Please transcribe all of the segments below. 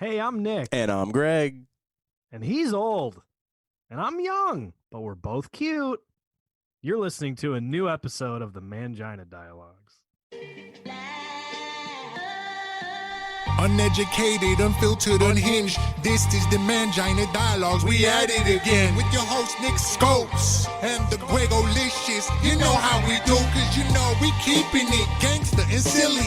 Hey, I'm Nick, And I'm Greg. and he's old, and I'm young, but we're both cute. You're listening to a new episode of the Mangina Dialogues. Uneducated, unfiltered, unhinged. This is the Mangina Dialogues. We at it again with your host Nick Scopes and the Gregolicious. You know how we do, cause you know we keeping it gangster and silly.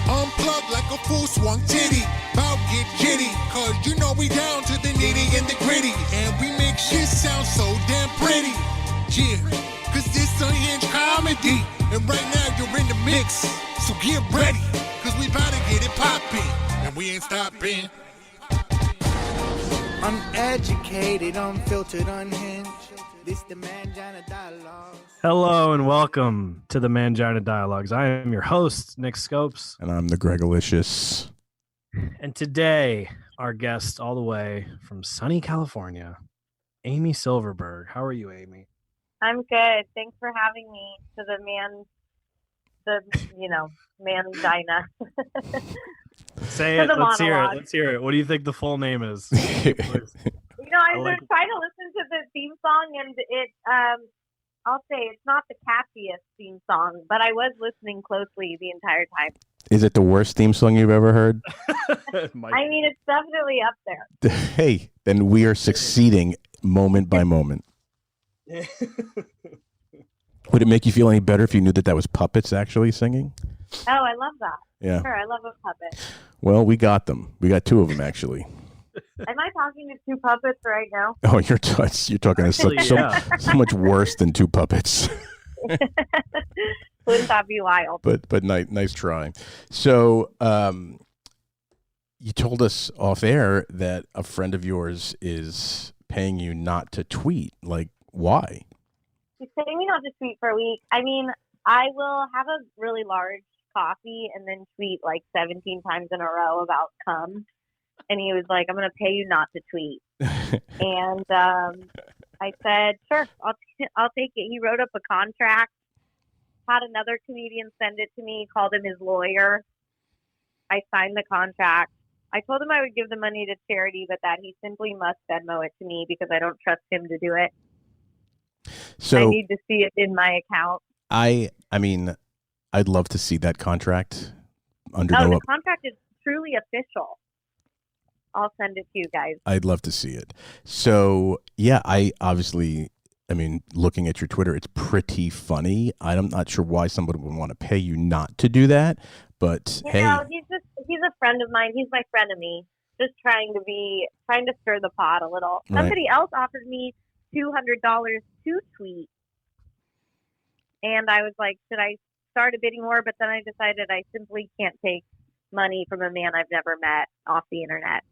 Unplugged like a full swung titty. Bout get jitty, cause you know we down to the nitty and the gritty. And we make shit sound so damn pretty. Yeah, cause this unhinged comedy. And right now you're in the mix. So get ready, cause we about to get it poppin'. And we ain't stopping. Uneducated, unfiltered, unhinged. This the Mangina Dialogues. Hello, and welcome to the Mangina Dialogues. I am your host, Nick Scopes, And I'm the Gregolicious. and today, our guest all the way from sunny California, Amy Silverberg. How are you, Amy? I'm good. Thanks for having me to Mangina. Say To it. the Let's hear it. monologue. Let's hear it. What do you think the full name is? I've like- been trying to listen to the theme song, and I'll say it's not the catchiest theme song, but I was listening closely the entire time. Is it the worst theme song you've ever heard? I mean, it's definitely up there. Hey, then we are succeeding moment by moment. Would it make you feel any better if you knew that was puppets actually singing? Oh, I love that. Yeah. Sure, I love a puppet. Well, we got them. We got two of them actually. Am I talking to two puppets right now? Oh, you're talking to Actually, yeah. so much worse than two puppets. Wouldn't that be wild? But nice try. So, you told us off air that a friend of yours is paying you not to tweet. Like, why? He's paying me not to tweet for a week. I mean, I will have a really large coffee and then tweet like 17 times in a row about cum. And he was like, I'm going to pay you not to tweet. And I said, sure, I'll take it. He wrote up a contract, had another comedian send it to me, called him his lawyer. I signed the contract. I told him I would give the money to charity, but that he simply must Venmo it to me because I don't trust him to do it. So I need to see it in my account. I mean, I'd love to see that contract. The contract is truly official. I'll send it to you guys. I'd love to see it. So yeah, looking at your Twitter, it's pretty funny. I'm not sure why somebody would want to pay you not to do that, but You hey, know, he's a friend of mine. He's my frenemy. Just trying to stir the pot a little. Right. Somebody else offered me $200 to tweet, and I was like, should I start a bidding war? But then I decided I simply can't take money from a man I've never met off the internet.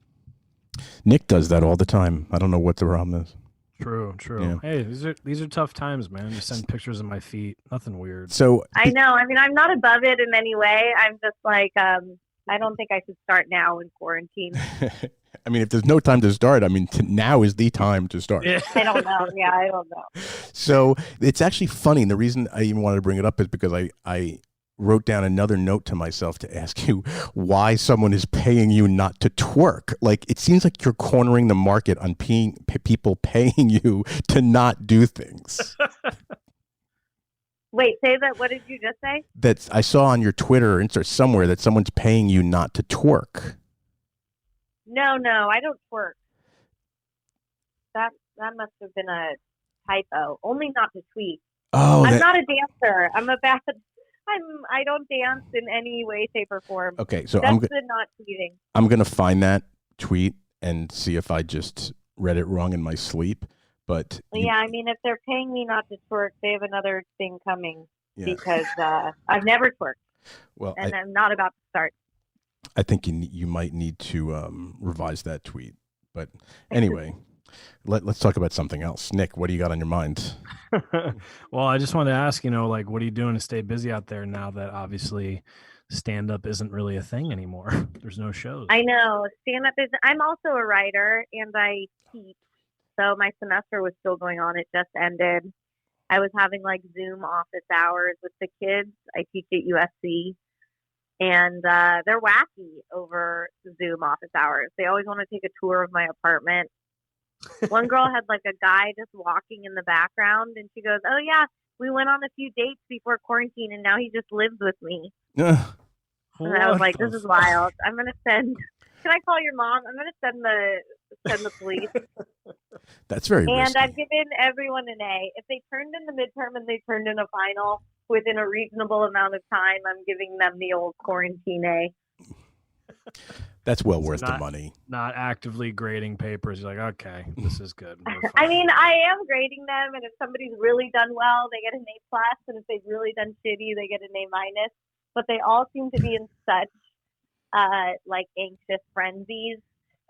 Nick does that all the time. I don't know what the problem is. True. Yeah. Hey, these are tough times, man. Just send pictures of my feet. Nothing weird. So I know. I mean, I'm not above it in any way. I'm just like, I don't think I should start now in quarantine. I mean, if there's no time to start, now is the time to start. Yeah. I don't know. Yeah, I don't know. So it's actually funny. And the reason I even wanted to bring it up is because I wrote down another note to myself to ask you why someone is paying you not to twerk. Like, it seems like you're cornering the market on people paying you to not do things. Wait, say that. What did you just say? That I saw on your Twitter or somewhere that someone's paying you not to twerk. No, I don't twerk. That must have been a typo. Only not to tweet. Oh, I'm not a dancer. I don't dance in any way, shape, or form. Okay, so That's the not tweeting. I'm gonna find that tweet and see if I just read it wrong in my sleep. But Yeah, I mean, if they're paying me not to twerk, they have another thing coming yeah. because I've never twerked, Well, and I'm not about to start. I think you might need to revise that tweet. But anyway, let's talk about something else. Nick, what do you got on your mind? Well, I just wanted to ask, what are you doing to stay busy out there now that obviously stand-up isn't really a thing anymore? There's no shows. I know. Stand-up is... I'm also a writer, and I teach. So my semester was still going on. It just ended. I was having like Zoom office hours with the kids. I teach at USC. and they're wacky over Zoom office hours. They always want to take a tour of my apartment. One girl had like a guy just walking in the background, and she goes, "Oh yeah, we went on a few dates before quarantine, and now he just lives with me." And I was like, "This is wild. I'm gonna send. Can I call your mom? I'm gonna send the police." That's very And risky. I've given everyone an A. If they turned in the midterm and they turned in a final within a reasonable amount of time, I'm giving them the old quarantine A. That's well So worth the money. Not actively grading papers. You're like, okay, this is good. I mean, I am grading them, and if somebody's really done well, they get an A plus, and if they've really done shitty, they get an A minus. But they all seem to be in such like anxious frenzies,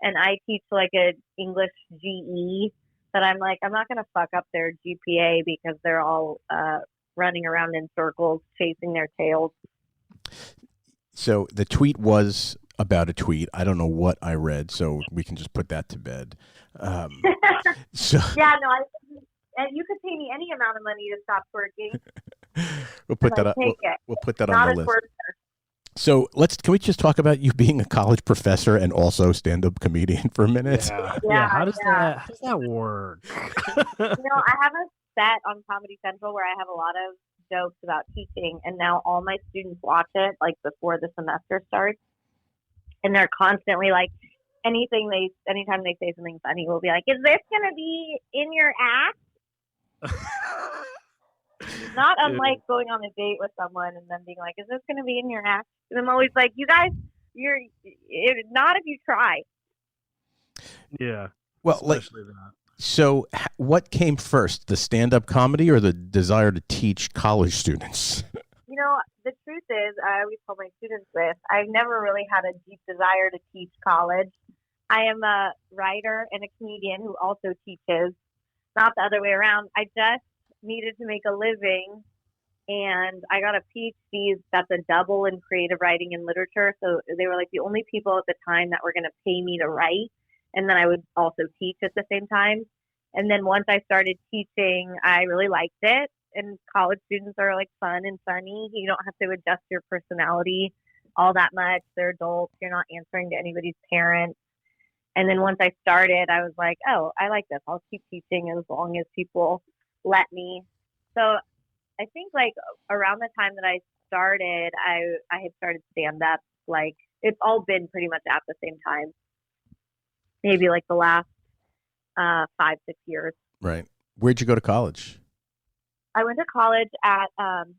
and I teach like an English GE that I'm like, I'm not gonna fuck up their GPA because they're all running around in circles chasing their tails. So the tweet was about a tweet. I don't know what I read, so we can just put that to bed. So Yeah, no, and you could pay me any amount of money to stop twerking. we'll put that I up. take it. We'll put that Not on a the list. twerker. So can we just talk about you being a college professor and also stand-up comedian for a minute? Yeah. How does that work? I have a set on Comedy Central where I have a lot of jokes about teaching, and now all my students watch it like before the semester starts, and they're constantly like, anytime they say something funny, we'll be like, "Is this gonna be in your act?" Not unlike going on a date with someone and then being like, "Is this gonna be in your act?" And I'm always like, "You guys, not if you try." Yeah. Well, Especially that. so what came first, the stand-up comedy or the desire to teach college students? The truth is, I always tell my students this, I've never really had a deep desire to teach college. I am a writer and a comedian who also teaches, not the other way around. I just needed to make a living, and I got a PhD that's a double in creative writing and literature. So they were like the only people at the time that were going to pay me to write, and then I would also teach at the same time. And then once I started teaching, I really liked it. And college students are like fun and funny. You don't have to adjust your personality all that much. They're adults. You're not answering to anybody's parents. And then once I started, I was like, oh, I like this. I'll keep teaching as long as people let me. So I think like around the time that I started, I had started stand-up. Like it's all been pretty much at the same time. Maybe like the last 5-6 years. Right. Where'd you go to college? I went to college at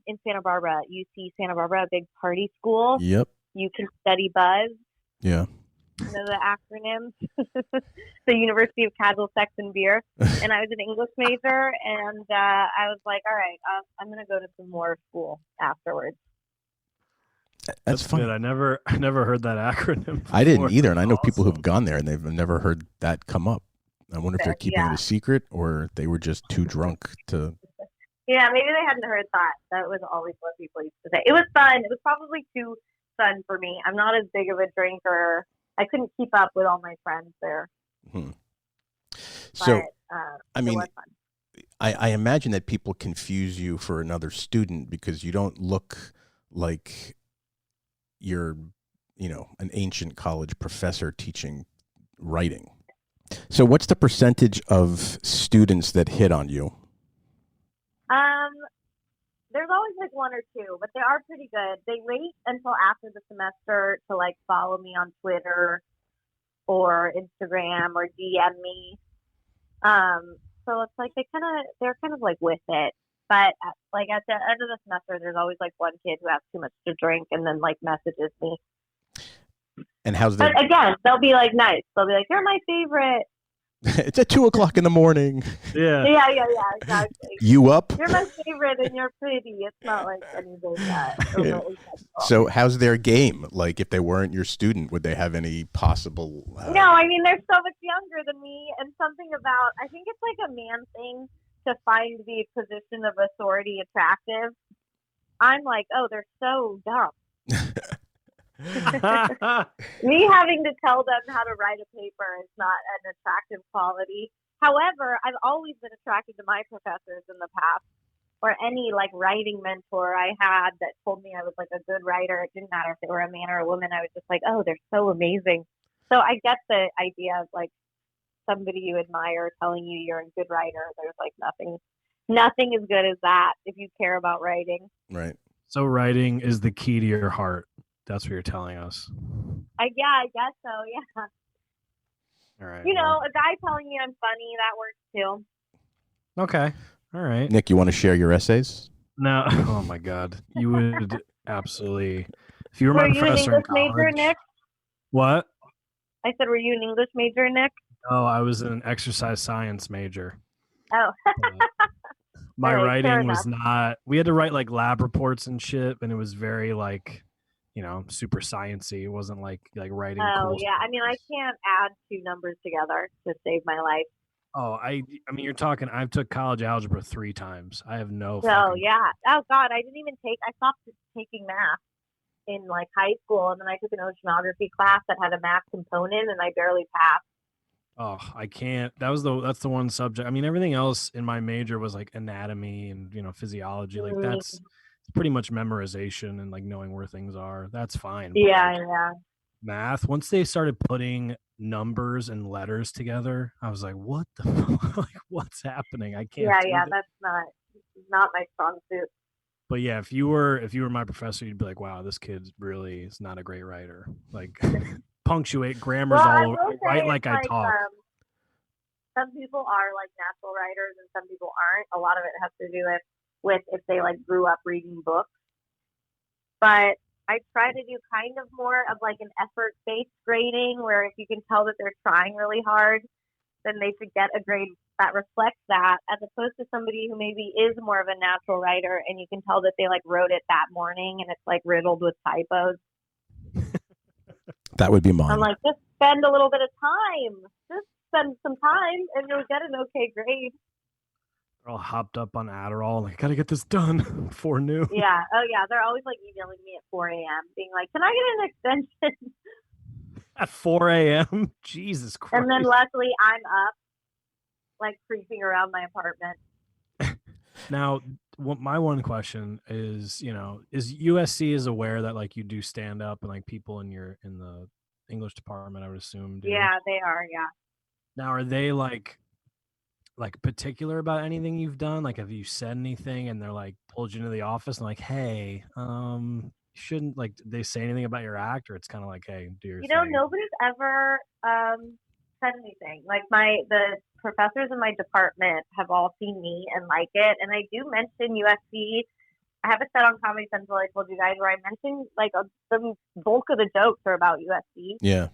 in Santa Barbara, UC Santa Barbara, a big party school. Yep. You can study buzz. Yeah. You know the acronyms. The University of Casual Sex and Beer. And I was an English major, and I was like, all right, I'm going to go to some more school afterwards. That's funny. Good. I never heard that acronym before. I didn't either, and I know Awesome. people who've gone there and they've never heard that come up. I wonder if they're keeping it a secret or they were just too drunk to. Yeah, maybe they hadn't heard that. That was always what people used to say. It was fun. It was probably too fun for me. I'm not as big of a drinker. I couldn't keep up with all my friends there. So, but, I mean, it was fun. I imagine that people confuse you for another student because you don't look like you're, an ancient college professor teaching writing. So what's the percentage of students that hit on you? There's always like one or two, but they are pretty good. They wait until after the semester to like follow me on Twitter or Instagram or DM me. So it's like they're kind of like with it. But like at the end of the semester, there's always like one kid who has too much to drink and then like messages me. And how's that? But again, they'll be like nice. They'll be like, "You're my favorite." It's at 2:00 in the morning. Yeah. Yeah, exactly. You up? You're my favorite and you're pretty. It's not like anything that. Yeah. So how's their game? Like if they weren't your student, would they have any possible? No, I mean they're so much younger than me, and something about I think it's like a man thing to find the position of authority attractive. I'm like, oh, they're so dumb. Me having to tell them how to write a paper is not an attractive quality. However, I've always been attracted to my professors in the past. or any like writing mentor I had that told me I was like a good writer. It didn't matter if they were a man or a woman. I was just like, oh, they're so amazing. So I get the idea of like somebody you admire telling you you're a good writer. There's like nothing as good as that if you care about writing. Right. So writing is the key to your heart. That's what you're telling us. I guess so. Yeah. All right. You know, a guy telling me I'm funny, that works too. Okay. All right. Nick, you want to share your essays? No. Oh my God. You would absolutely. If you were Were my you an professor in English major, college. Nick? What? I said, were you an English major, Nick? Oh, I was an exercise science major. Oh. My All right, fair writing was enough. not. We had to write like lab reports and shit, and it was very like, super sciencey. It wasn't like writing. Oh, cool yeah. I mean, I stories. can't add two numbers together to save my life. Oh, I mean, you're talking. I've took college algebra 3 times. I have no. So, fucking yeah. Oh, God. I stopped taking math in like high school, and then I took an oceanography class that had a math component, and I barely passed. Oh, I can't. That's the one subject. I mean, everything else in my major was like anatomy and physiology. Like that's pretty much memorization and like knowing where things are. That's fine. But, Yeah, like, yeah. math. Once they started putting numbers and letters together, I was like, "What the fuck? Like, what's happening? I can't." do this." That's not my strong suit. But yeah, if you were my professor, you'd be like, "Wow, this kid really is not a great writer. Like, punctuate, grammar's Well, I all will over. say Write like I it's talk." some people are like natural writers and some people aren't. A lot of it has to do with if they like grew up reading books. But I try to do kind of more of like an effort-based grading where if you can tell that they're trying really hard, then they should get a grade that reflects that, as opposed to somebody who maybe is more of a natural writer and you can tell that they like wrote it that morning and it's like riddled with typos. That would be mine. I'm like, just spend a little bit of time. Just spend some time and you'll get an okay grade. They're all hopped up on Adderall. Like, gotta get this done before noon. Yeah. Oh, yeah. They're always like emailing me at 4 a.m. being like, can I get an extension? At 4 a.m. Jesus Christ. And then luckily I'm up, like creeping around my apartment. Now, my one question is, is USC is aware that like you do stand up and like people in the English department, I would assume. Do. Yeah, they are. Yeah. Now, are they like particular about anything you've done? Like, have you said anything and they're like pulled you into the office and like, hey, you shouldn't, like, did they say anything about your act, or it's kind of like, hey, do your thing? Nobody's ever said anything. Like the professors in my department have all seen me and like it, and I do mention USC. I have a set on Comedy Central I told you guys where I mentioned like the bulk of the jokes are about USC. Yeah.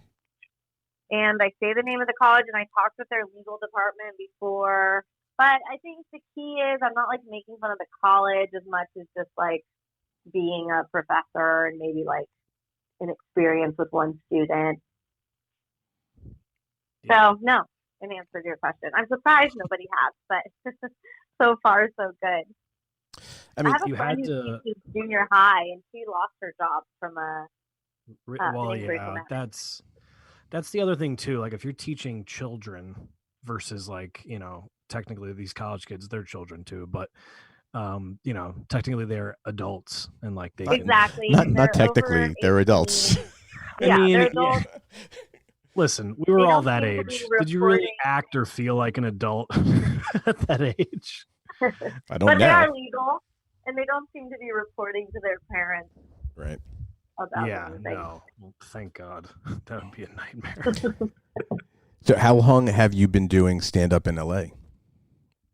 And I say the name of the college, and I talked with their legal department before. But I think the key is I'm not like making fun of the college as much as just like being a professor and maybe like an experience with one student. Yeah. So no, in answer to your question, I'm surprised nobody has, but so far so good. I mean, I have you a friend had who to. teaches junior high, and she lost her job from a Well, an injury yeah, from that. that's the other thing too. Like, if you're teaching children versus like, technically these college kids, they're children too, but technically they're adults and like they Exactly. not They're technically, over they're 18. adults. Yeah, I mean, they're adults. Listen, we were They all don't that seem to be age. Did you really reporting. act or feel like an adult at that age? I don't But they know. are legal, and they don't seem to be reporting to their parents Right. about Yeah, anything. no. Well, thank God. That would be a nightmare. So how long have you been doing stand up in LA?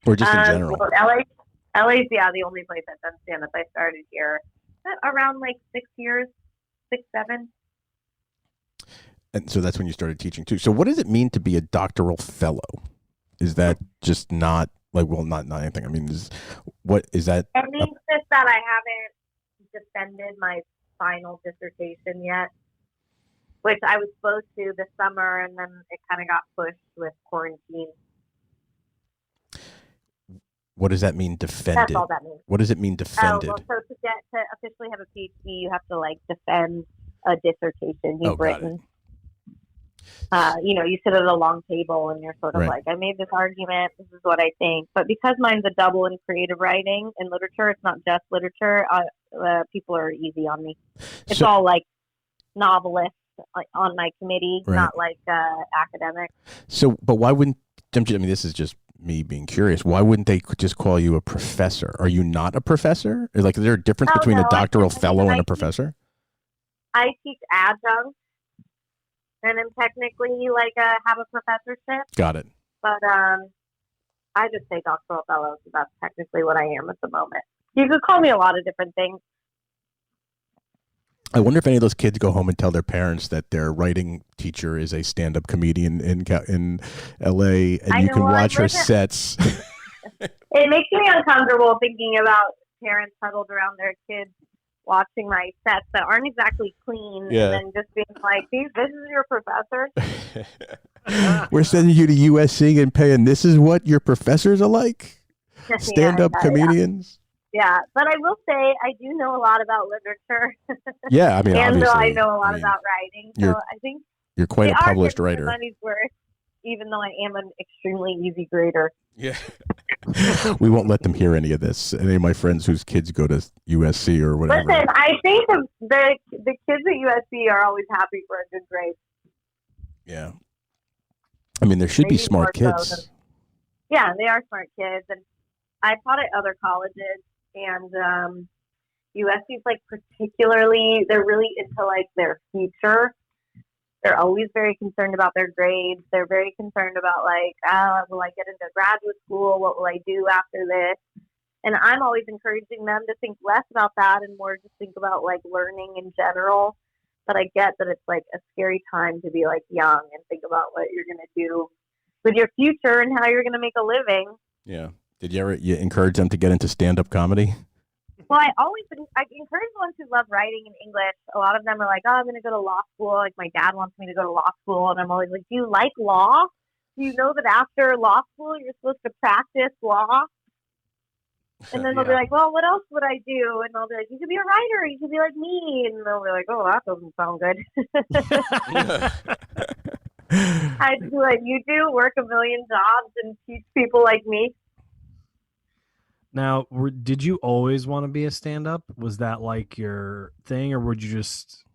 Or just in general? Well, LA's the only place I've done stand up. I started here around like 6 years, 6, 7. And so that's when you started teaching too. So what does it mean to be a doctoral fellow? Is that just not like, well, not anything. I mean, what is that? It means just that I haven't defended my final dissertation yet, which I was supposed to this summer, and then it kind of got pushed with quarantine. What does that mean, defended? That's all that means. What does it mean, defended? Oh, well, so to officially have a PhD, you have to like defend a dissertation you've got it. written. You sit at a long table and you're sort of Right. like, I made this argument, this is what I think. But because mine's a double in creative writing and literature, it's not just literature, people are easy on me. It's all like novelists like on my committee, Right. not like academics. So, but why wouldn't, I mean, this is just me being curious. Why wouldn't they just call you a professor? Are you not a professor? Is there a difference between a doctoral fellow and a professor? I teach adjunct, and I'm technically have a professorship. Got it. But I just say doctoral fellow, so that's technically what I am at the moment. You could call me a lot of different things. I wonder if any of those kids go home and tell their parents that their writing teacher is a stand-up comedian in LA, and you can watch her sets. It makes me uncomfortable thinking about parents huddled around their kids watching my sets that aren't exactly clean, Yeah. and then just being like, "This is your professor." We're sending you to USC and paying. This is what your professors are like. Stand-up comedians. Yeah, but I will say I do know a lot about literature. Yeah, I mean, and obviously, I know a lot about writing, so I think you're quite a they are published getting writer. their money's worth, even though I am an extremely easy grader. Yeah. We won't let them hear any of this. Any of my friends whose kids go to USC or whatever. Listen, I think the kids at USC are always happy for a good grade. Yeah. I mean, there should be Maybe smart more so kids. than- yeah, they are smart kids, and I taught at other colleges, and USC's particularly, they're really into their future. They're always very concerned about their grades. They're very concerned about will I get into graduate school? What will I do after this? And I'm always encouraging them to think less about that and more just think about learning in general. But I get that it's a scary time to be young and think about what you're going to do with your future and how you're going to make a living. Yeah. Did you encourage them to get into stand-up comedy? Well, I encourage the ones who love writing in English. A lot of them are like, "Oh, I'm going to go to law school." My dad wants me to go to law school, and I'm always like, "Do you like law? Do you know that after law school you're supposed to practice law?" And then they'll be like, "Well, what else would I do?" And I'll be like, "You could be a writer. You could be like me." And they'll be like, "Oh, that doesn't sound good." I'd be like, "You do work a million jobs and teach people like me." Now, did you always want to be a stand-up? Was that your thing, or would you just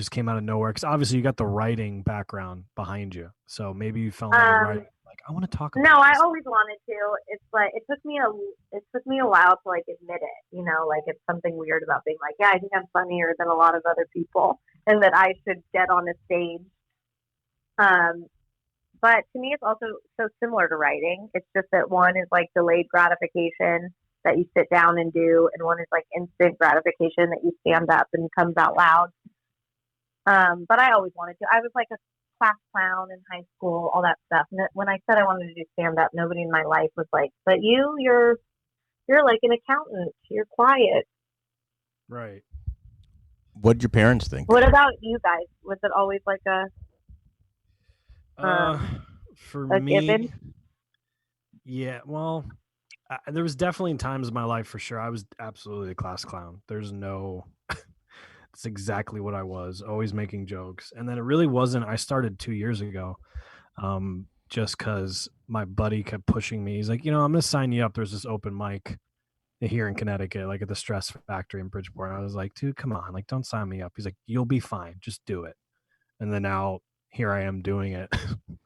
came out of nowhere? Because obviously you got the writing background behind you, so maybe you fell in love with writing. I want to talk about. No, I this. always wanted to. It's it took me a while to admit it. It's something weird about being yeah, I think I'm funnier than a lot of other people, and that I should get on a stage. But to me, it's also so similar to writing. It's just that one is delayed gratification that you sit down and do, and one is instant gratification that you stand up and comes out loud. But I always wanted to. I was a class clown in high school, all that stuff. And when I said I wanted to do stand up, nobody in my life was like, "But you're like an accountant. You're quiet." Right. What did your parents think? What about you guys? Was it always for a me, given? Yeah. Well, there was definitely times in my life for sure. I was absolutely a class clown. There's no. It's exactly what I was, always making jokes. And then it really wasn't. I started 2 years ago, just because my buddy kept pushing me. He's like, I'm going to sign you up. There's this open mic here in Connecticut, at the Stress Factory in Bridgeport. And I was like, dude, come on, don't sign me up. He's like, you'll be fine. Just do it. And then now here I am doing it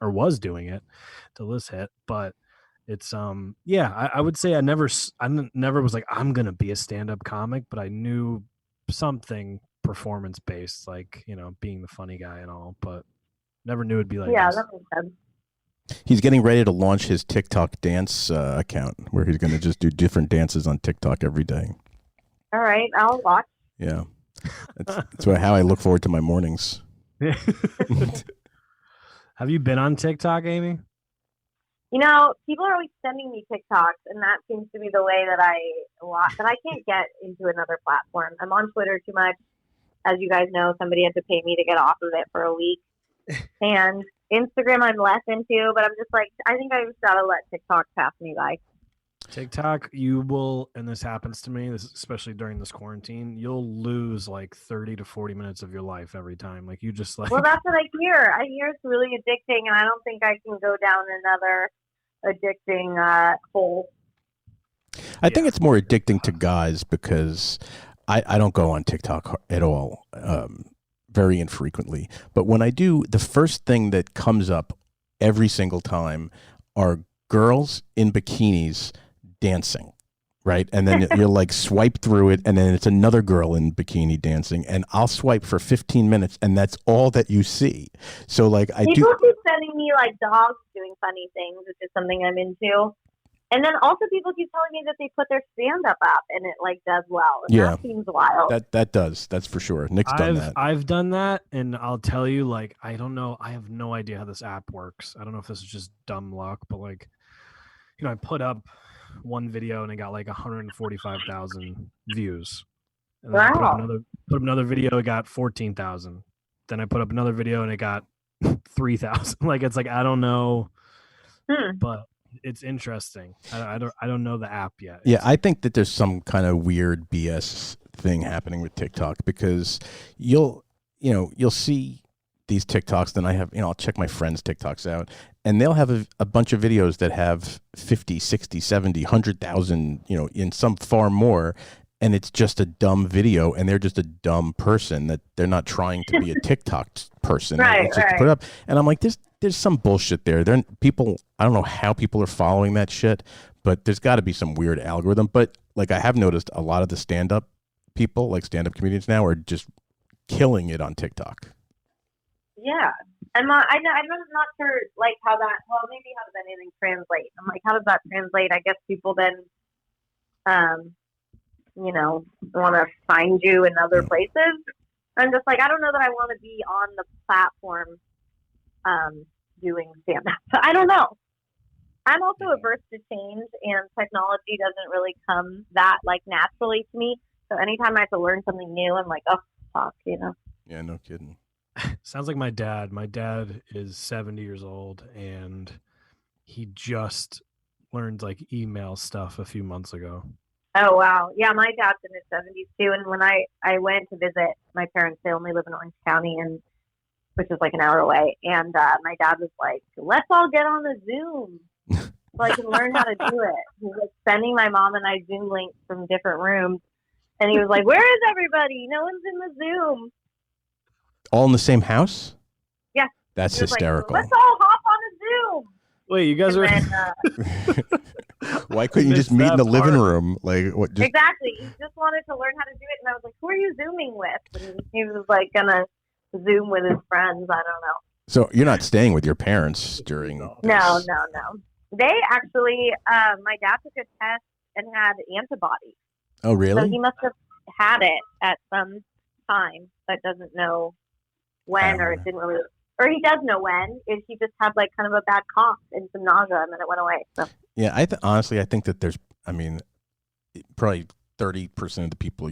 or was doing it till this hit. But it's, I would say I never was like, I'm going to be a stand-up comic, but I knew something performance based, being the funny guy and all, but never knew it'd be like this. That makes sense. He's getting ready to launch his TikTok dance account where he's going to just do different dances on TikTok every day. All right, I'll watch. Yeah. That's how I look forward to my mornings. Have you been on TikTok, Amy? People are always sending me TikToks, and that seems to be the way that I can't get into another platform. I'm on Twitter too much. As you guys know, somebody had to pay me to get off of it for a week. And Instagram I'm less into, but I'm just I think I just gotta let TikTok pass me by. TikTok, you will, and this happens to me, this especially during this quarantine, you'll lose like 30 to 40 minutes of your life every time. Like you just like Well, that's what I hear. I hear it's really addicting, and I don't think I can go down another addicting hole. I think it's more addicting to guys because I don't go on TikTok at all, very infrequently. But when I do, the first thing that comes up every single time are girls in bikinis dancing, right? And then you'll like swipe through it, and then it's another girl in bikini dancing, and I'll swipe for 15 minutes, and that's all that you see. So like People keep sending me like dogs doing funny things, which is something I'm into. And then also people keep telling me that they put their stand-up up and it like does well. And that seems wild. That does. That's for sure. Nick's done that. I've done that, and I'll tell you, like, I don't know. I have no idea how this app works. I don't know if this is just dumb luck, but like, you know, I put up one video and it got like 145,000 views. And then I put up another video, it got 14,000. Then I put up another video and it got 3,000. Like, it's like, I don't know, but it's interesting. I don't know the app yet. Yeah, I think that there's some kind of weird BS thing happening with TikTok because you'll see these TikToks, then I'll check my friends' TikToks out, and they'll have a bunch of videos that have 50, 60, 70, 100,000, in some far more, and it's just a dumb video, and they're just a dumb person that they're not trying to be a TikTok person. Right. Put it up. And I'm like, there's some bullshit there. I don't know how people are following that shit, but there's got to be some weird algorithm. But like I have noticed a lot of the stand-up people, like stand-up comedians now, are just killing it on TikTok. Yeah. I'm not sure like how that, well, maybe how does anything translate? I'm like, how does that translate? I guess people then, want to find you in other places. I'm just like, I don't know that I want to be on the platform doing stand-up. I don't know. I'm also averse to change, and technology doesn't really come that like naturally to me. So anytime I have to learn something new, I'm like, oh, fuck, Yeah, no kidding. Sounds like my dad. My dad is 70 years old, and he just learned like email stuff a few months ago. Oh, wow. Yeah, my dad's in his 70s too. And when I went to visit my parents, they only live in Orange County, which is like an hour away. And my dad was like, let's all get on a Zoom so I can learn how to do it. He was sending my mom and I Zoom links from different rooms. And he was like, where is everybody? No one's in the Zoom. All in the same house? Yeah. That's hysterical. Like, let's all hop on a Zoom. Wait, you guys Why couldn't you just meet in the living room? Like what? Exactly. He just wanted to learn how to do it, and I was like, "Who are you zooming with?" And he was like gonna Zoom with his friends. I don't know. So you're not staying with your parents during? No. They actually, my dad took a test and had antibodies. Oh, really? So he must have had it at some time, but doesn't know when, or it didn't really. Or he does know when. If he just had like kind of a bad cough and some nausea, and then it went away. So. Yeah, honestly, I think that there's, probably 30% of the people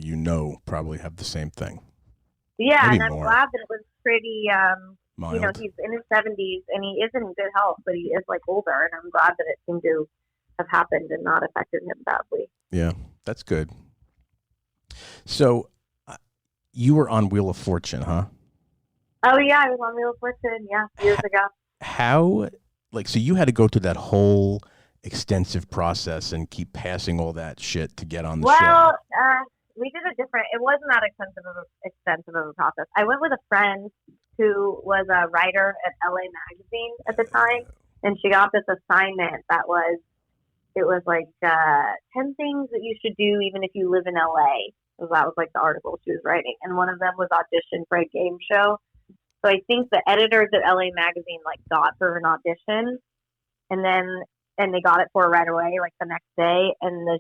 probably have the same thing. Yeah, Maybe and I'm more. glad that it was pretty, mild. He's in his 70s, and he is in good health, but he is like older, and I'm glad that it seemed to have happened and not affected him badly. Yeah, that's good. So, you were on Wheel of Fortune, huh? Oh, yeah, I was on Wheel of Fortune, years ago. How, so you had to go through that whole extensive process and keep passing all that shit to get on the show. Well, we did it wasn't that extensive of a process. I went with a friend who was a writer at LA Magazine at the time, and she got this assignment that was 10 things that you should do even if you live in LA. So that was like the article she was writing, and one of them was audition for a game show. So I think the editors at LA Magazine got her an audition, and they got it for her right away, like the next day. And the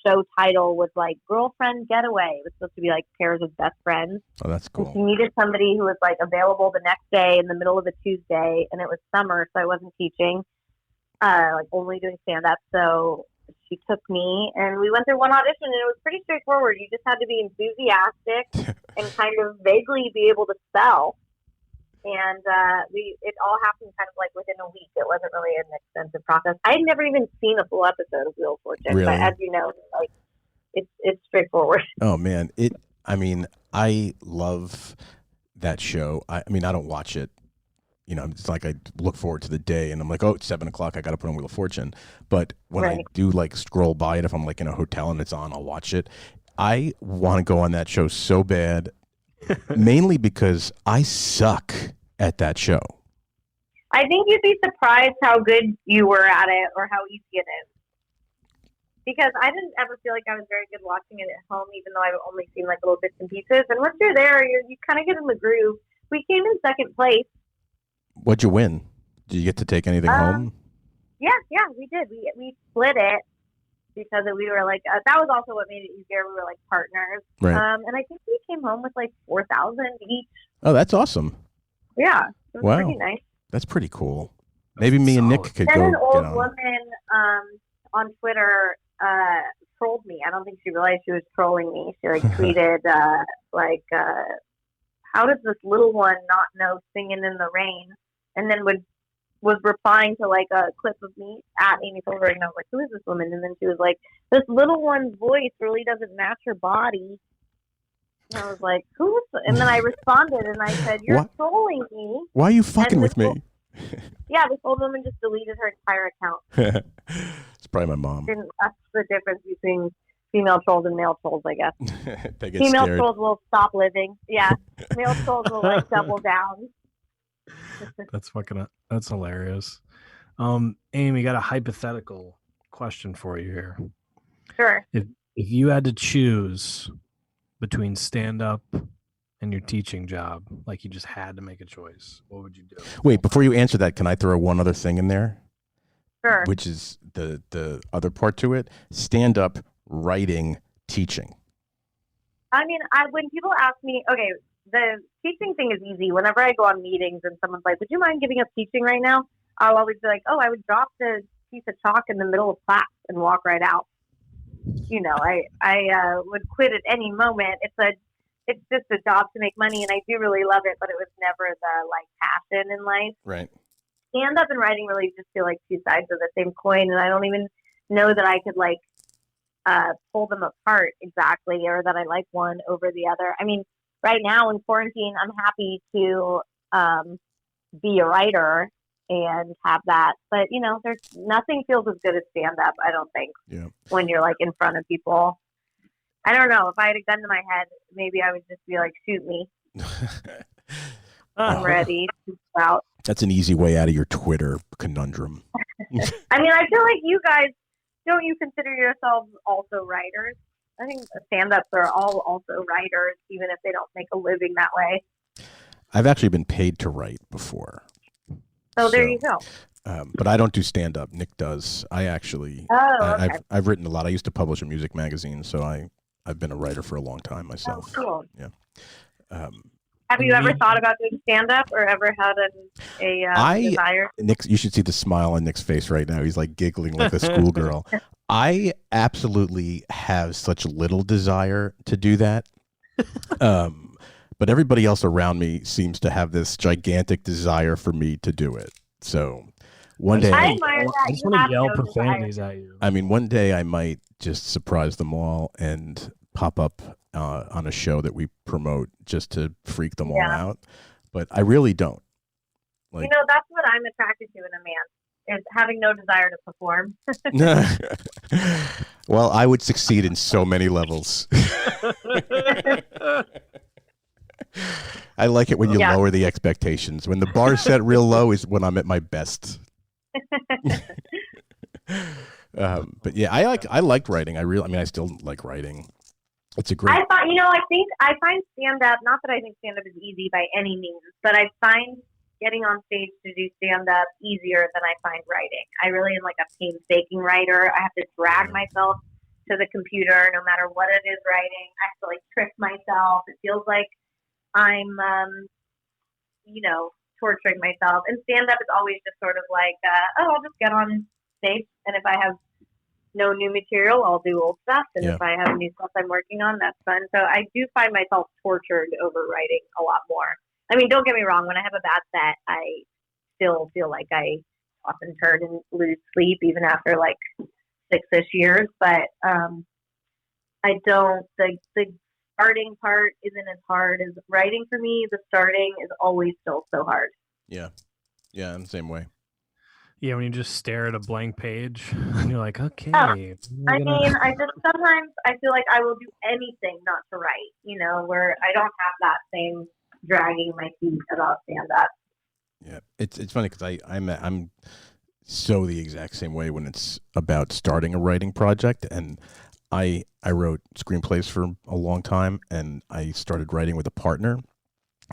show title was like Girlfriend Getaway. It was supposed to be like pairs of best friends. Oh, that's cool. And she needed somebody who was like available the next day in the middle of a Tuesday, and it was summer, so I wasn't teaching, only doing stand up. So she took me, and we went through one audition, and it was pretty straightforward. You just had to be enthusiastic and kind of vaguely be able to sell. and it all happened kind of like within a week. It wasn't really an extensive process. I had never even seen a full episode of Wheel of Fortune, Really? but as you know, like it's straightforward. Oh man, I love that show. I mean, I don't watch it. You know, it's like I look forward to the day, and I'm like, oh, it's 7:00. I got to put on Wheel of Fortune. But when I do like scroll by it, if I'm like in a hotel and it's on, I'll watch it. I want to go on that show so bad, mainly because I suck at that show. I think you'd be surprised how good you were at it or how easy it is. Because I didn't ever feel like I was very good watching it at home, even though I've only seen like little bits and pieces. And once you're there, you kind of get in the groove. We came in second place. What'd you win? Did you get to take anything home? Yeah, we did. We split it because we were like that was also what made it easier. We were like partners, Right. And I think we came home with like 4,000 each. Oh, that's awesome. Yeah, it was Wow. pretty nice. That's pretty cool. Maybe me and Nick could Then go an get old on. woman on Twitter trolled me. I don't think she realized she was trolling me. She like tweeted how does this little one not know Singing in the Rain? And then was replying to like a clip of me at Amy Silverberg, and I was like, who is this woman? And then she was like, this little one's voice really doesn't match her body. And I was like, who's? And then I responded and I said, you're trolling me. Why are you fucking with me? This old woman just deleted her entire account. It's probably my mom. That's the difference between female trolls and male trolls, I guess. They get Female scared. trolls will stop living. Yeah. Male trolls will like double down. That's hilarious. Amy, got a hypothetical question for you here. Sure. If you had to choose between stand up and your teaching job, like you just had to make a choice, what would you do? Wait, before you answer that, can I throw one other thing in there? Sure. Which is the other part to it. Stand up, writing, teaching. I mean, when people ask me, okay, the teaching thing is easy. Whenever I go on meetings and someone's like, would you mind giving up teaching right now? I'll always be like, oh, I would drop the piece of chalk in the middle of class and walk right out. You know, I would quit at any moment. It's just a job to make money, and I do really love it, but it was never the like passion in life. Right. Stand up and writing really just feel like two sides of the same coin, and I don't even know that I could like pull them apart exactly, or that I like one over the other. I mean, right now in quarantine, I'm happy to be a writer and have that. But, you know, there's nothing feels as good as stand up, I don't think, when you're like in front of people. I don't know. If I had a gun to my head, maybe I would just be like, shoot me. I'm ready to go out. That's an easy way out of your Twitter conundrum. I mean, I feel like you guys, don't you consider yourselves also writers? I think stand-ups are all also writers, even if they don't make a living that way. I've actually been paid to write before. So there you go. But I don't do stand-up. Nick does. I actually, okay. I've written a lot. I used to publish a music magazine, so I've been a writer for a long time myself. Oh, cool. Yeah. Have you ever thought about doing stand-up or ever had a desire? Nick, you should see the smile on Nick's face right now. He's like giggling like a schoolgirl. I absolutely have such little desire to do that. But everybody else around me seems to have this gigantic desire for me to do it. So one day, I admire that. I just want to yell profanities at you. I mean, one day I might just surprise them all and pop up on a show that we promote just to freak them all out. But I really don't. Like, you know, that's what I'm attracted to in a man, is having no desire to perform. Well, I would succeed in so many levels. I like it when you lower the expectations. When the bar's set real low is when I'm at my best. But yeah, I liked writing. I still like writing. It's a great. I find stand up. Not that I think stand up is easy by any means, but I find getting on stage to do stand up easier than I find writing. I really am like a painstaking writer. I have to drag myself to the computer, no matter what it is writing. I have to like trick myself. It feels like I'm, torturing myself. And stand up is always just sort of like, I'll just get on stage, and if I have no new material, I'll do old stuff. And if I have new stuff I'm working on, that's fun. So I do find myself tortured over writing a lot more. I mean, don't get me wrong. When I have a bad set, I still feel like I often turn and lose sleep even after like 6-ish years. But I don't. The starting part isn't as hard as writing for me. The starting is always still so hard. Yeah, I'm the same way. Yeah, when you just stare at a blank page and you're like, okay. I mean, I just sometimes I feel like I will do anything not to write. You know, where I don't have that same dragging my feet about stand up. Yeah, it's funny because I'm so the exact same way when it's about starting a writing project. And I wrote screenplays for a long time, and I started writing with a partner,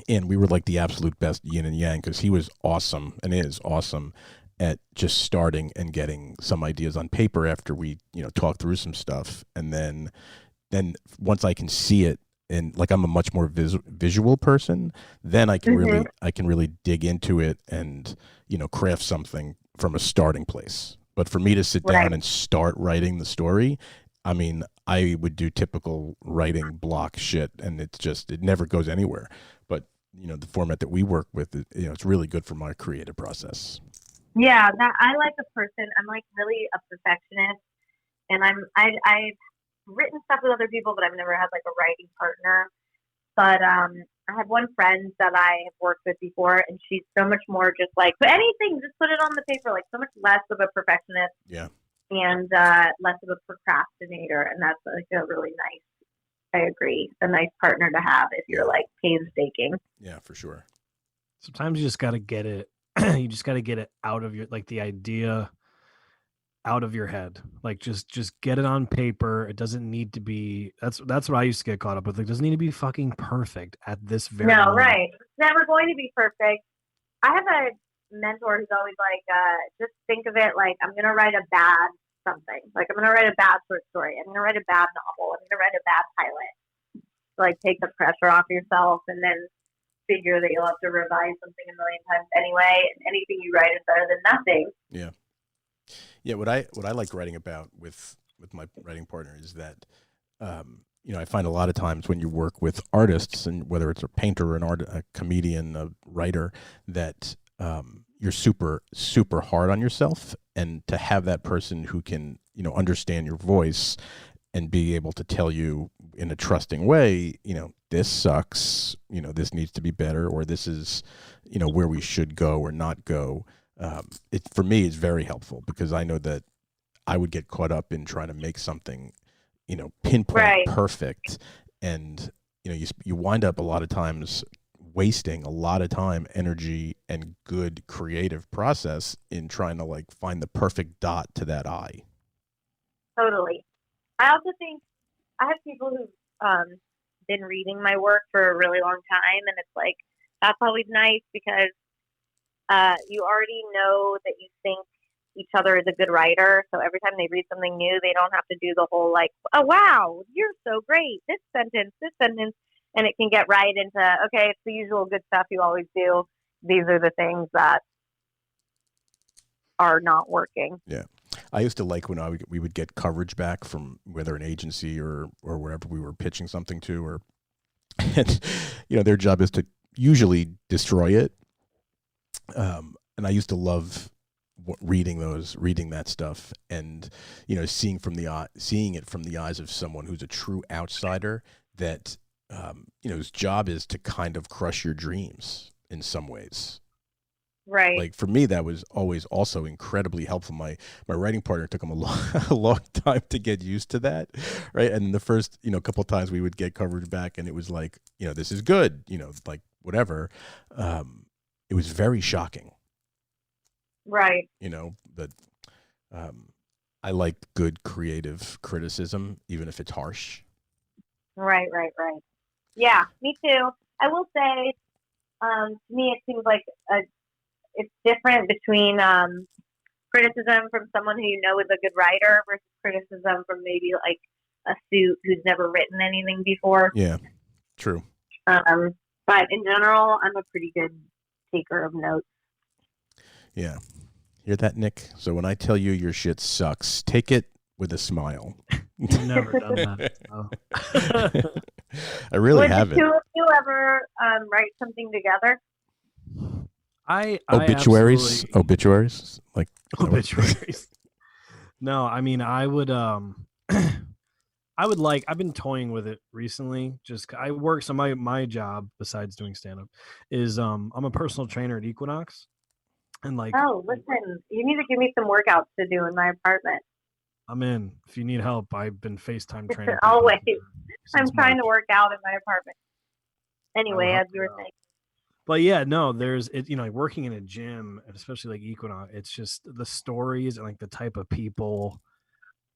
and we were like the absolute best yin and yang because he was awesome and is awesome at just starting and getting some ideas on paper after we talk through some stuff, and then once I can see it, and like I'm a much more visual person, then I can really dig into it and craft something from a starting place. But for me to sit down and start writing the story, I mean, I would do typical writing block shit, and it never goes anywhere. But the format that we work with, it's really good for my creative process. Yeah, that I like a person. I'm like really a perfectionist, and I've written stuff with other people, but I've never had like a writing partner. But I have one friend that I have worked with before, and she's so much more just like, but anything, just put it on the paper. Like so much less of a perfectionist, and less of a procrastinator, and that's like a really nice. I agree, a nice partner to have if you're like painstaking. Yeah, for sure. Sometimes you just got to get it. You just got to get it out of your, like the idea out of your head. Like just get it on paper. It doesn't need to be, that's what I used to get caught up with. Like, it doesn't need to be fucking perfect at this very moment. Right. It's never going to be perfect. I have a mentor who's always like, just think of it like I'm going to write a bad something. Like I'm going to write a bad short story. I'm going to write a bad novel. I'm going to write a bad pilot. So, like take the pressure off yourself, and then figure that you'll have to revise something a million times anyway, and anything you write is better than nothing. Yeah. What I like writing about with my writing partner is that I find a lot of times when you work with artists, and whether it's a painter, a comedian, a writer, that you're super, super hard on yourself, and to have that person who can understand your voice and be able to tell you in a trusting way, this sucks, this needs to be better, or this is, where we should go or not go. It, for me, is very helpful, because I know that I would get caught up in trying to make something, pinpoint perfect. And, you wind up a lot of times wasting a lot of time, energy, and good creative process in trying to like find the perfect dot to that I. Totally. I also think I have people who've been reading my work for a really long time, and it's like that's always nice because you already know that you think each other is a good writer. So every time they read something new, they don't have to do the whole like, oh wow, you're so great, this sentence, and it can get right into, okay, it's the usual good stuff you always do. These are the things that are not working. Yeah. I used to like when we would get coverage back from whether an agency or wherever we were pitching something to, or and, their job is to usually destroy it. And I used to love reading that stuff, and seeing it from the eyes of someone who's a true outsider, that his job is to kind of crush your dreams in some ways. Right. Like for me, that was always also incredibly helpful. My writing partner took him a long time to get used to that, right? And the first couple of times we would get coverage back, and it was like, this is good, like whatever. It was very shocking. Right. But I like good creative criticism, even if it's harsh. Right. Yeah, me too. I will say, to me, it seems like it's different between criticism from someone who is a good writer versus criticism from maybe like a suit who's never written anything before. Yeah, true. But in general, I'm a pretty good taker of notes. Yeah. Hear that, Nick? So when I tell you your shit sucks, take it with a smile. You've never done that. I really Would the haven't. two of you ever write something together? I Obituaries, absolutely obituaries, like obituaries. No, I mean I would I would like I've been toying with it recently. Just I work so my job besides doing stand up is I'm a personal trainer at Equinox and like Oh, listen, you need to give me some workouts to do in my apartment. I'm in. If you need help, I've been FaceTime training people Always. I'm since trying to March. work out in my apartment. I will Anyway, help as you you were out. saying. But yeah, no, there's it. You know, like working in a gym, and especially like Equinox, it's just the stories and like the type of people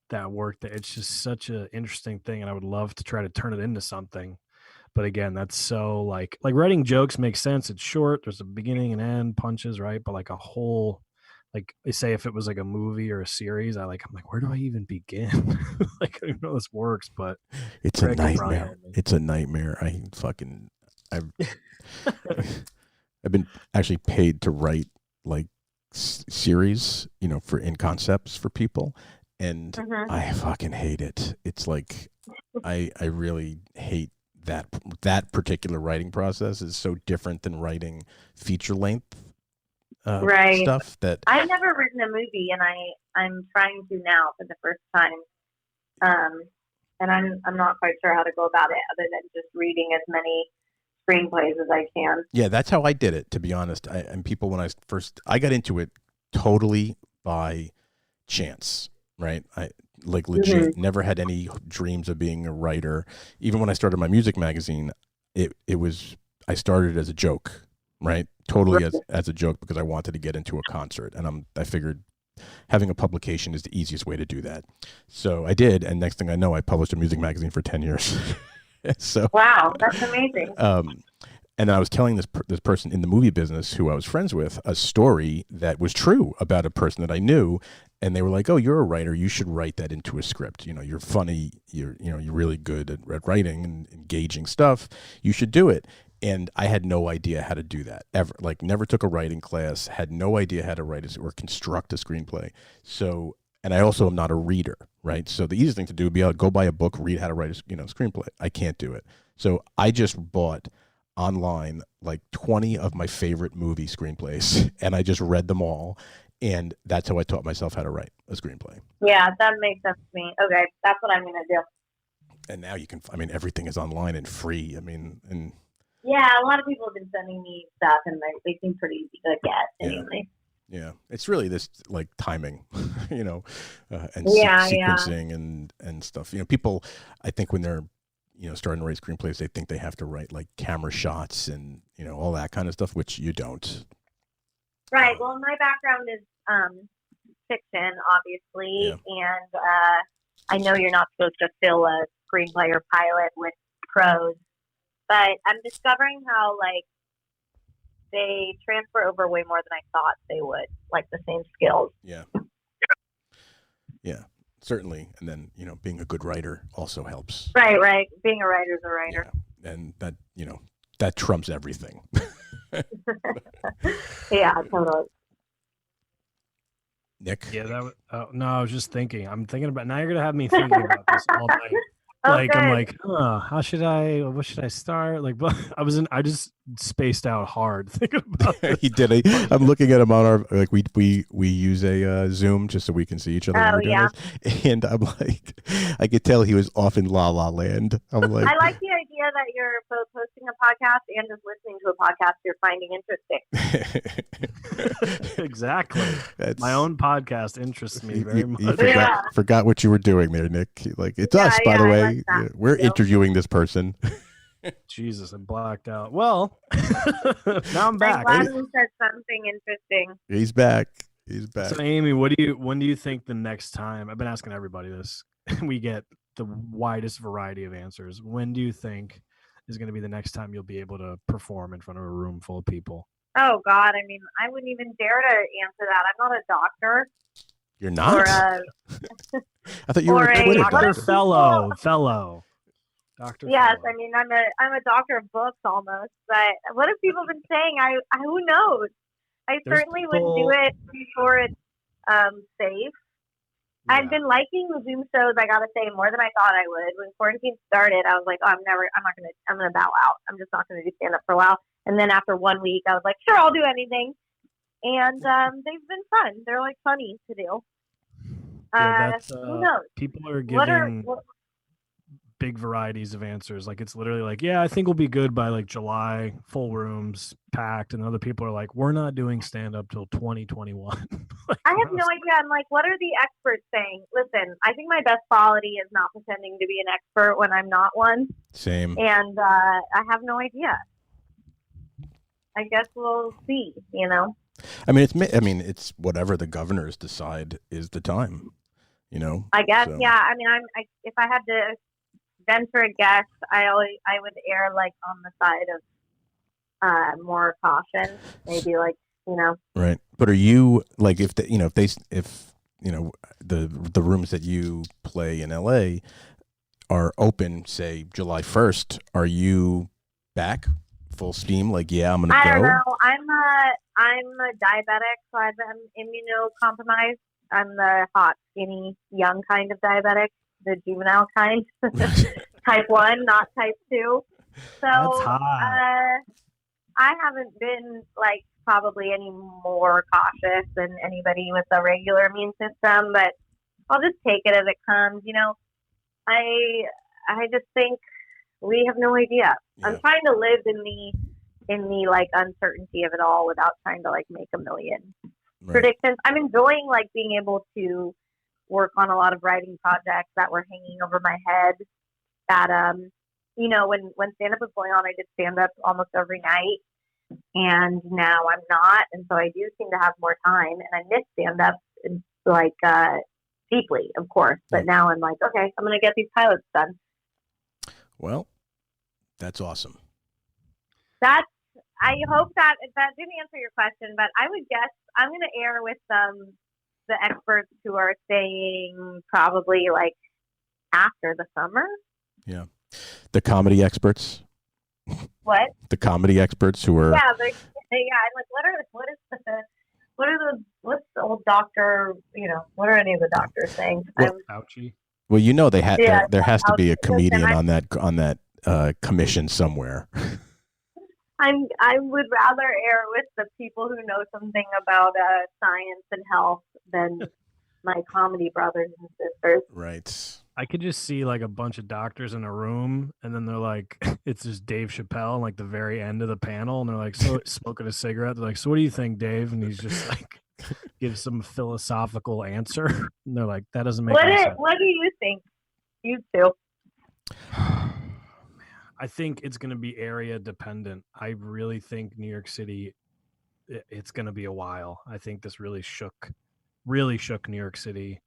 that work there. It's just such an interesting thing, and I would love to try to turn it into something. But again, that's so like writing jokes makes sense. It's short. There's a beginning and end, punches, right? But like a whole, like say if it was like a movie or a series, I'm like, where do I even begin? Like I don't know how this works, but it's a Greg could probably nightmare. help me. It's a nightmare. I've I've been actually paid to write like series, for in concepts for people, and Mhm. I fucking hate it. It's like I really hate that particular writing process. Is so different than writing feature length Right. stuff that I've never written a movie, and I'm trying to now for the first time. And I'm not quite sure how to go about it, other than just reading as many screenplays as I can. Yeah, that's how I did it, to be honest. And people, when I got into it totally by chance, right? I like legit never had any dreams of being a writer. Even when I started my music magazine, I started as a joke, right? Totally as a joke, because I wanted to get into a concert, and I figured having a publication is the easiest way to do that. So I did, and next thing I know, I published a music magazine for 10 years. So Wow, that's amazing. And I was telling this person in the movie business who I was friends with a story that was true about a person that I knew, and they were like, "Oh, you're a writer. You should write that into a script. You're funny. You're really good at writing and engaging stuff. You should do it." And I had no idea how to do that ever. Like, never took a writing class. Had no idea how to write or construct a screenplay. So, and I also am not a reader, right? So the easiest thing to do would be go buy a book, read how to write a screenplay. I can't do it. So I just bought online like 20 of my favorite movie screenplays, and I just read them all, and that's how I taught myself how to write a screenplay. Yeah, that makes sense to me. Okay, that's what I'm gonna do. And now everything is online and free. And yeah, a lot of people have been sending me stuff, and they seem pretty easy to get anyway. Yeah, it's really this like timing, and sequencing and stuff. People, I think when they're starting to write screenplays, they think they have to write like camera shots and all that kind of stuff, which you don't. Right. Well, my background is fiction, obviously, and I know you're not supposed to fill a screenplay or pilot with prose, but I'm discovering how like they transfer over way more than I thought they would, like the same skills. Yeah. Yeah. Certainly, and then being a good writer also helps. Right. Being a writer is a writer. Yeah. And that that trumps everything. Yeah, totally. Nick. Yeah, no, I was just thinking. I'm thinking about now. You're gonna have me thinking about this all night. Like Okay. I'm like, what should I start? Like, but I just spaced out hard thinking about this. He did. I'm looking at him on our we use a Zoom just so we can see each other. Oh, yeah. This. And I'm like, I could tell he was off in La La Land. I'm like, I like the idea that you're both hosting a podcast and just listening to a podcast you're finding interesting. Exactly. My own podcast interests me very much. You forgot what you were doing there, Nick. Like, it's us, by the way. Like we're interviewing this person. Jesus, I blacked out. Well, now I'm back. I'm glad we said something interesting. He's back. So, Amy, when do you think the next time? I've been asking everybody this. We get the widest variety of answers. When do you think is going to be the next time you'll be able to perform in front of a room full of people? Oh God, I mean, I wouldn't even dare to answer that. I'm not a doctor. You're not? Or I thought you were a Doctor fellow. Doctor. Yes, fellow. I mean, I'm a doctor of books almost. But what have people been saying? Who knows? I certainly would do it before it's safe. I've been liking the Zoom shows, I gotta say, more than I thought I would. When quarantine started, I was like, I'm gonna bow out. I'm just not gonna do stand up for a while. And then after 1 week, I was like, sure, I'll do anything. And they've been fun. They're like funny to do. Who knows? People are giving big varieties of answers. Like it's literally like, yeah, I think we'll be good by like July, full rooms, packed, and other people are like, we're not doing stand up till 2021. Like, I have no idea. I'm like, what are the experts saying? Listen, I think my best quality is not pretending to be an expert when I'm not one. Same. And I have no idea. I guess we'll see, you know. I mean, it's whatever the governors decide is the time, you know. I guess, so. yeah. I mean, if I had to venture a guess, I would err like on the side of more caution, maybe like, you know. Right, but are you like if the rooms that you play in LA are open, say July 1st, are you back full steam? Like, yeah, I'm gonna go. I don't know. I'm a diabetic, so I'm immunocompromised. I'm the hot, skinny, young kind of diabetic, the juvenile kind, type 1, not type 2. So That's hot. I haven't been like probably any more cautious than anybody with a regular immune system, but I'll just take it as it comes. You know, I just think we have no idea. Yeah. I'm trying to live in the like uncertainty of it all without trying to like make a million predictions. I'm enjoying like being able to work on a lot of writing projects that were hanging over my head that you know, when stand up was going on, I did stand up almost every night, and now I'm not, and so I do seem to have more time, and I miss stand up like deeply, of course, but now I'm like, okay, I'm gonna get these pilots done. Well, that's awesome. I hope that didn't answer your question, but I would guess I'm going to err with the experts who are saying probably like after the summer. Yeah. The comedy experts. What? The comedy experts who are. Yeah. I'm like, what's the old doctor, you know, what are any of the doctors saying? Fauci. Well, you know, there has to be a comedian on that commission somewhere. I would rather err with the people who know something about science and health than my comedy brothers and sisters. Right. I could just see like a bunch of doctors in a room, and then they're like, it's just Dave Chappelle, like the very end of the panel, and they're like, so smoking a cigarette. They're like, so what do you think, Dave? And he's just like, gives some philosophical answer, and they're like, that doesn't make sense. What do you think? You two. I think it's going to be area dependent. I really think New York City, it's going to be a while. I think this really shook New York City.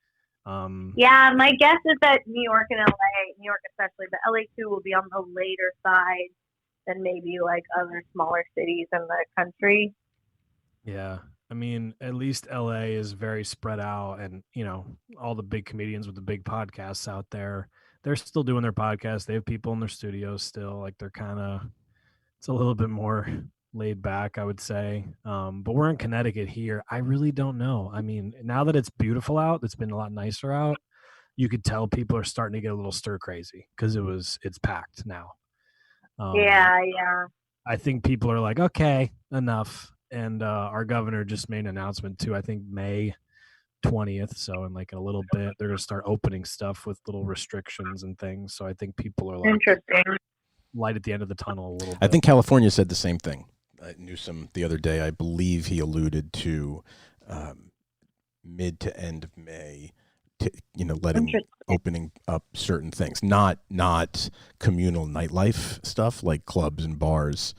Yeah, my guess is that New York and LA, New York especially, but LA too will be on the later side than maybe like other smaller cities in the country. Yeah. I mean, at least LA is very spread out, and, you know, all the big comedians with the big podcasts out there, they're still doing their podcasts. They have people in their studios still. Like they're it's a little bit more laid back, I would say. But we're in Connecticut here. I really don't know. I mean, now that it's beautiful out, it's been a lot nicer out. You could tell people are starting to get a little stir crazy because it's packed now. Yeah. I think people are like, okay, enough. And our governor just made an announcement too, I think May 20th. So in like a little bit, they're going to start opening stuff with little restrictions and things. So I think people are like interesting. Light at the end of the tunnel a little bit. I think California said the same thing. Newsom the other day, I believe he alluded to mid to end of May, to, you know, opening up certain things, not communal nightlife stuff like clubs and bars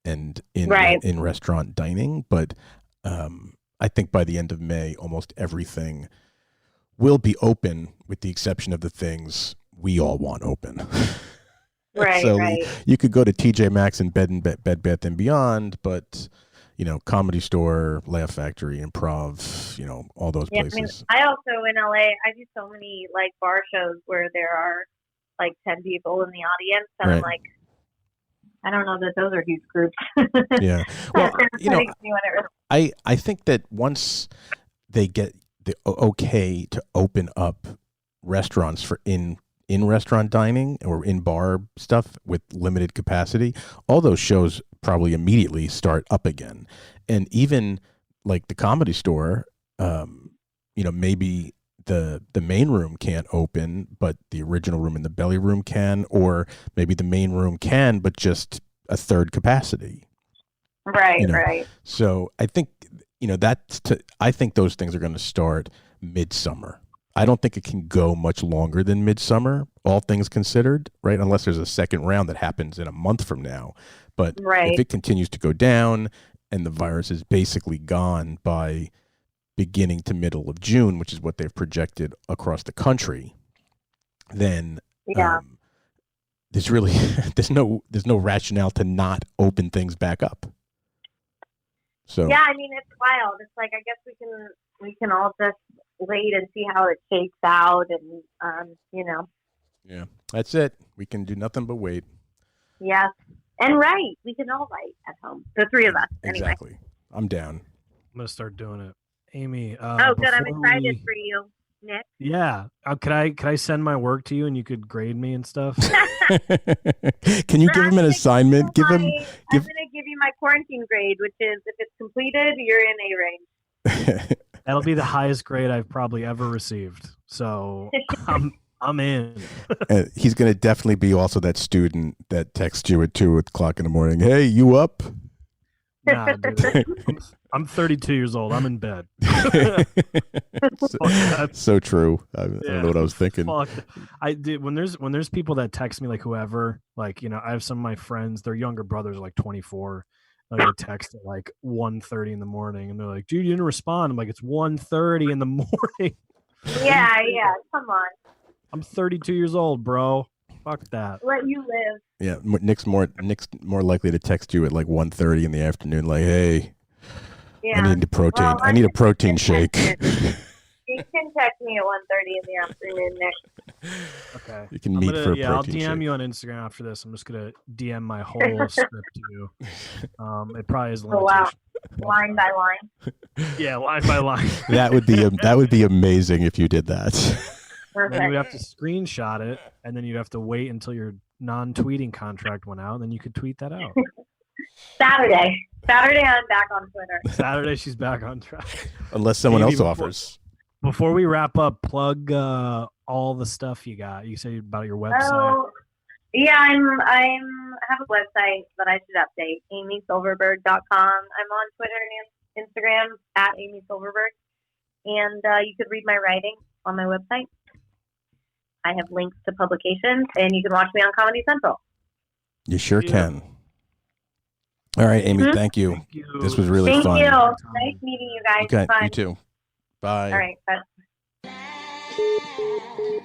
and in restaurant dining, but I think by the end of May, almost everything will be open with the exception of the things we all want open. Right. So you could go to TJ Maxx and Bed Bath and Beyond, but, you know, Comedy Store, Laugh Factory, Improv, you know, all those places. I mean, I also in LA, I do so many like bar shows where there are like 10 people in the audience, and I'm like, I don't know that those are huge groups. Yeah. Well, you know, I think that once they get okay to open up restaurants for in restaurant dining or in bar stuff with limited capacity, all those shows probably immediately start up again. And even like the Comedy Store, maybe the main room can't open, but the original room and the belly room can, or maybe the main room can, but just a third capacity. Right, right. So I think, I think those things are going to start midsummer. I don't think it can go much longer than midsummer, all things considered, right? Unless there's a second round that happens in a month from now. But if it continues to go down and the virus is basically gone by beginning to middle of June, which is what they've projected across the country, then there's really there's no rationale to not open things back up. So yeah, I mean, it's wild. It's like, I guess we can all just wait and see how it shakes out, and yeah, that's it. We can do nothing but wait. Yes, and write. We can all write at home. The three of us, anyway. Exactly. I'm down. I'm gonna start doing it, Amy. Oh, good. I'm excited for you, Nick. Yeah. Could I send my work to you and you could grade me and stuff? Can you give him an assignment? I'm gonna give you my quarantine grade, which is, if it's completed, you're in A range. That'll be the highest grade I've probably ever received. So I'm in. He's going to definitely be also that student that texts you at 2:00 in the morning. Hey, you up? Nah, dude, I'm 32 years old. I'm in bed. So true. I don't know what I was thinking. I did when there's people that text me, like whoever, like, I have some of my friends, their younger brothers are like 24. Like, they text at like 1:30 in the morning, and they're like, "Dude, you didn't respond." I'm like, "It's 1:30 in the morning." Yeah, come on. I'm 32 years old, bro. Fuck that. Let you live. Yeah, Nick's more likely to text you at like 1:30 in the afternoon, like, "Hey, I need a protein. Well, I need a protein shake." You can text me at 1:30 in the afternoon, Nick. Okay. You can meet for a protein I'll shake. DM you on Instagram after this. I'm just gonna DM my whole script to you. It probably is limitation. Oh, wow. Line by line. Yeah, line by line. That would be amazing if you did that. Perfect. Then you would have to screenshot it, and then you'd have to wait until your non-tweeting contract went out, and then you could tweet that out. Saturday, I'm back on Twitter. Saturday, she's back on track. Unless someone else offers. Before we wrap up, plug all the stuff you got. You say about your website. Oh, yeah, I have a website that I should update, amysilverberg.com. I'm on Twitter and Instagram at amysilverberg. And you could read my writing on my website. I have links to publications, and you can watch me on Comedy Central. You sure can. All right, Amy, thank you. This was really fun. Thank you. Nice meeting you guys. Okay, Fun. you too. Bye. All right. Bye.